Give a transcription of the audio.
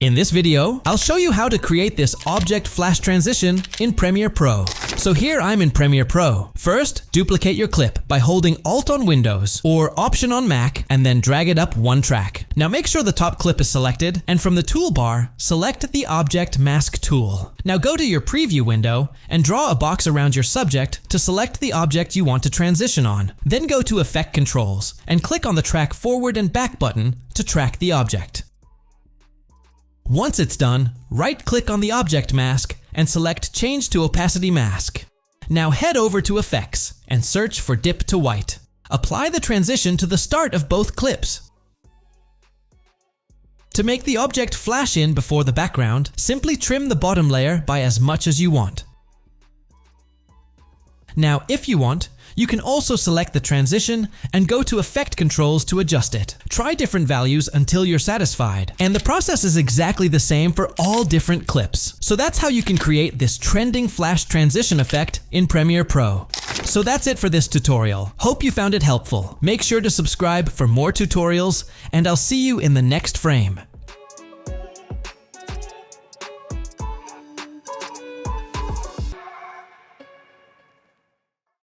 In this video, I'll show you how to create this object flash transition in Premiere Pro. So here I'm in Premiere Pro. First, duplicate your clip by holding Alt on Windows or Option on Mac and then drag it up one track. Now make sure the top clip is selected and from the toolbar, select the Object Mask tool. Now go to your preview window and draw a box around your subject to select the object you want to transition on. Then go to Effect Controls and click on the Track Forward and Back button to track the object. Once it's done, right-click on the object mask and select Change to Opacity Mask. Now head over to Effects and search for Dip to White. Apply the transition to the start of both clips. To make the object flash in before the background, simply trim the bottom layer by as much as you want. Now, if you want, you can also select the transition and go to Effect Controls to adjust it. Try different values until you're satisfied. And the process is exactly the same for all different clips. So that's how you can create this trending flash transition effect in Premiere Pro. So that's it for this tutorial. Hope you found it helpful. Make sure to subscribe for more tutorials, and I'll see you in the next frame.